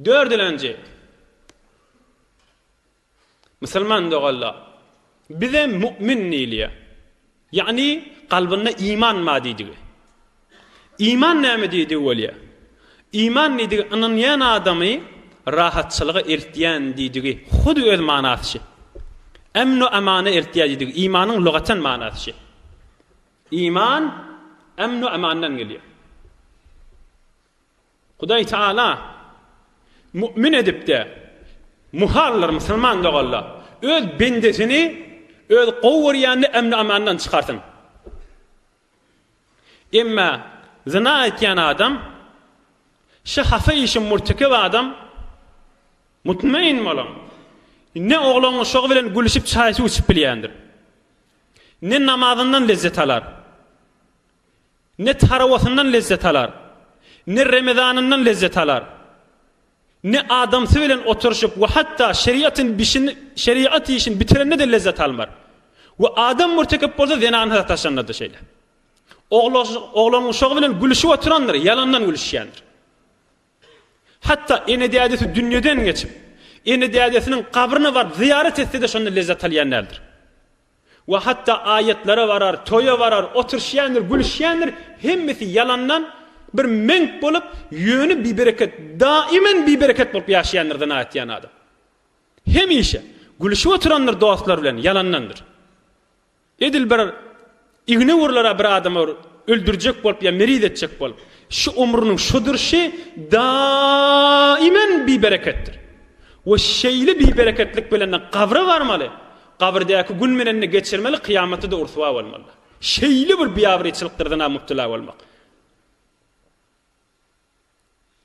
Dördülenci. Müslüman doğalla. Bize mümin niliye. Yani kalbinde iman madidi. İman näme diýdi bolýa? İman nidi ananyan adamy rahatçylyga ertýän diýdi. Hudy öz manasy. Emnu amana ertýän diýdi. İmanyň lugatan manasy. İman emnu amandan gelýär. Hudaý Taala mümin edip de muhallar Müslüman doğalla öz bendesini öz gowurýany emnu amandan çykartyn. Emma zina etýän adam, şu hafa işin murtekib adam mutmain bolan. Ne oğlanyň şogy bilen gülüşip çaý içip bilýändir. Ne namazyndan lezzet alar. Ne tarawatyndan lezzet alar. Ne Ramazanyndan lezzet alar. Ne adamsy bilen oturuşup we hatta şeriat işin bitirende de lezzet almar. Ve adam murtekib bolsa zinany taşanady şeýle. Oğlanyň şogy bilen gülüşip oturanlar yalandan gülüşýändir. Hatta ene diýadeti dünýeden geçip, ene diýadetiniň kabryny bar ziyaret etse de şonda lezzet alýanlardyr. Ve hatta ayetlere varar, toya varar, oturşýandyr, gülüşýändir, hemmesi yalandan bir menk bolup, ýöni bir bereket, daimen bir bereket bolup ýaşaýanlardan aýtýan adam. Hemişe gülüşip oturanlar dostlar bilen yalandandyr. Edil bir igni urlara bir adamy öldürjek bolup ya merid etjek bolup, şu umrunyň şu durşy daimen bir bereketdir. Ve şeýli bir bereketlik bilen kabra barmaly. Kabrdäki gün menenni geçirmeli, kıyamaty da ursuwa bolmaly. Şeýli bir biýawryçylyklardan mubtala bolmak.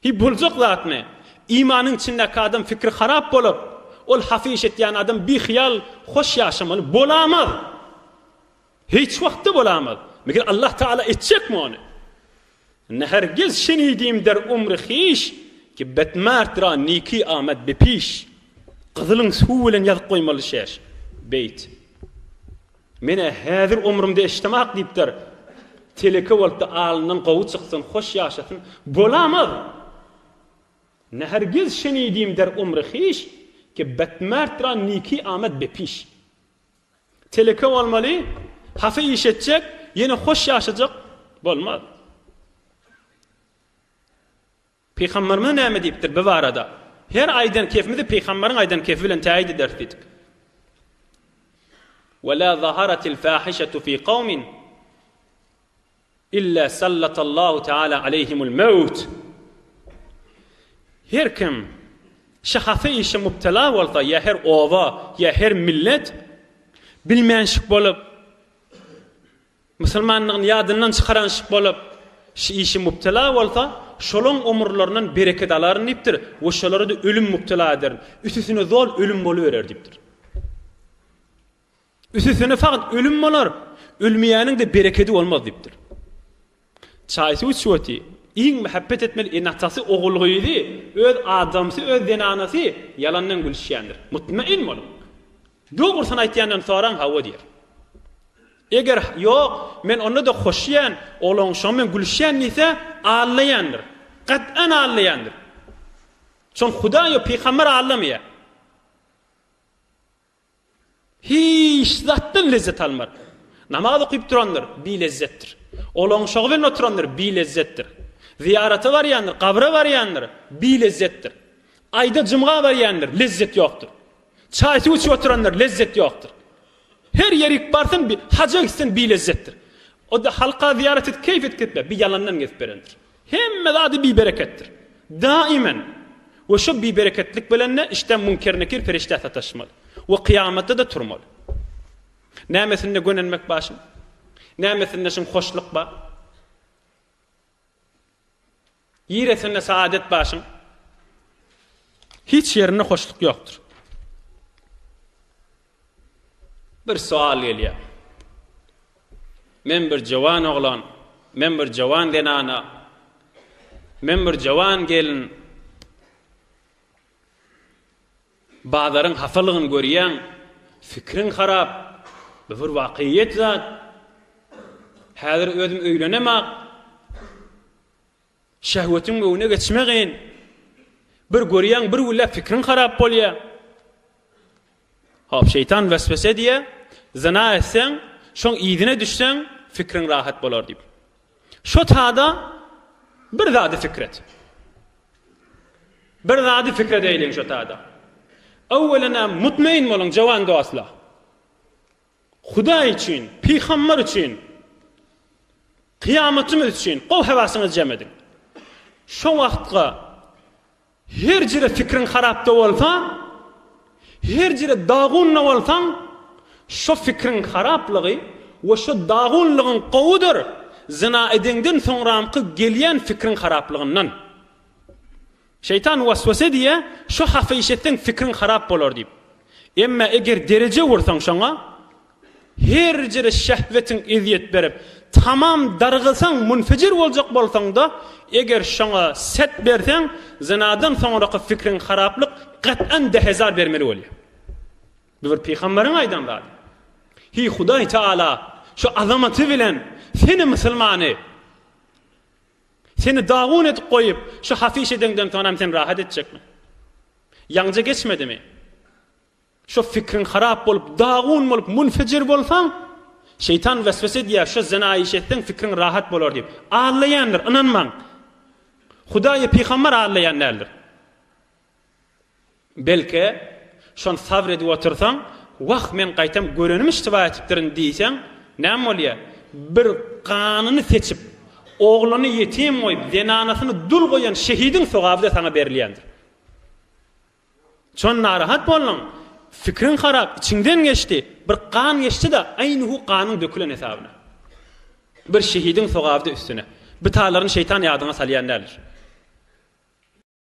Hi boljak zatmy, imanyň içindäki adam fikri harap bolup, ol hafiş etýän adam bir hyýal hoş ýaşamaly bolamaz. Hiç wagtda bolamaz. Meger Allah Taala etjekmi onu? Ne hergiz şenidim der umri hiç ki betmartra niki amet bepiş. Qızılın suwulen yazıp koymaly şeş. Beyt. Mene häzir umrumda eştemak diýipdir. Teleke bolupda alynyň gowy çyksyn, hoş ýaşasyn bolamaz. Ne hergiz şenidim der umri hiç ki betmartra niki amet bepiş. Teleke bolmaly, hafa iş etjek, yine hoş ýaşajak bolmaz. Peygamberimiz näme diýipdir bu barada? Her aýdan kefmidi peýgamberiň aýdan kefi bilen taýid ederdik. وَلَا ظَهَرَتِ الْفَاحِشَةُ فِي قَوْمٍ إِلَّا سَلَّطَ اللّٰهُ تَعَالَى عَلَيْهِمُ الْمَوْتِ. Her kim şahafe işe mubtala bolsa, ya her ova, ya her millet bilmänşik bolup, musulmanlygyň ýadyndan çykaranşyk bolup, şu işe mubtala bolsa, şolong umurlarynyň bereket alaryn diýipdir. We şolary da ölüm mubtala eder. Üstüne zol ölüm boluverer diýipdir. Üstüne faqat ölüm bolar, ölmeýäniň de bereketi bolmaz diýipdir. Çaýsy uçuwati, iň muhabbet etmeli enatasy ogulgydy, öz adamsy, öz denanasy yalandan gülüşýändir. Mutmain bolun. Dogrusyny aýtýandan soraň hawa diýer. Eger yok, men onu da hoşyan, olan şomen gülüşyan nise ağlayandır. Qat'an ağlayandır. Çon Huda yo peygamber ağlamaya. Hiç zattan lezzet almar. Namaz okuyup durandır, bir lezzettir. Olan şoğven oturandır, bir lezzettir. Ziyarete var yandır, kabra var yandır, bir lezzettir. Ayda cımğa var yandır, lezzet yoktur. Çaysi uçu oturandır, lezzet yoktur. Her yerik barsın bir hacca gitsin bir lezzettir. O da halka ziyaret et, keyif et gitme, bir yalandan gidip verendir. Hem adı bir berekettir. Daimen. Ve şu bir bereketlik bilenle işte münker nekir perişte taşımalı. Ve kıyamette de turmalı. Nämesinde gönenmek başım. Nämesinde şun hoşluk ba. Yiresinde saadet başım. Hiç yerine hoşluk yoktur. Bir sual gelýär. Men bir jawan oglan, men bir jawan denana, men bir jawan gelin. Bazarın hafalygyny görýän, fikrin harap, bir wakyýet zat. Häzir özüm öýlenemek, şähwetim göwüne geçmegin. Bir görýän bir güllä fikrin harap bolýar. Hop şeytan vesvese diye zina etsen, şoň ýygyna düşsen fikrin rahat bolar diýip. Şo taada bir zady fikret. Bir zady fikret eýleň şo taada. Awwelena mutmain bolan jawan dostlar. Huda için, Peygamber için, kıyametimiz için gow hewasyňyzy jem edin. Şo wagtga her jere fikrin harapda bolsa, her jere dagunna bolsaň, şo fikrin haraplygy we şo dagunlygyň gowudur. Zina edenden soňramky gelýän fikrin haraplygyndan. Şeytan waswase diye şo hafyşetden fikrin harap bolar diýip. Emma eger derece wursaň şoňa her jere şähwetin eziyet berip tamam dargysaň munfejir boljak bolsaň da eger şoňa set berseň zinadan soňraky fikrin haraplyk gat'an 10,000 bermeli bolýar. Bu bir peýgamberiň aýdan bary. Hi Hudaý Taala şu azamaty bilen seni musulmany seni dagun etip koyup şu hafişedenden sonra sen rahat edecekmi? Yancı geçmedi mi? Şu fikrin harap bolup dagun bolup munfecir bolsan şeytan vesvese diye şu zina işetten fikrin rahat bolar deyip ağlayandır, inanman. Hudaýa peýgamber ağlayanlardır. Belki şon sabredip otursan wagt men gaýtam görenim iştiba etipdirin diýsen näme bolýar? Bir kanyny seçip oğlunu yetim koyup zenanasyny dul goýan şehidin sogaby sana berilýändir. Çon narahat bolan, fikrin harap içinden geçti, bir kan geçti da aynı hu kanın dökülen hesabyna. Bir şehidin sogaby üstüne. Bu taýlaryny şeytan ýadyna salýanlardyr.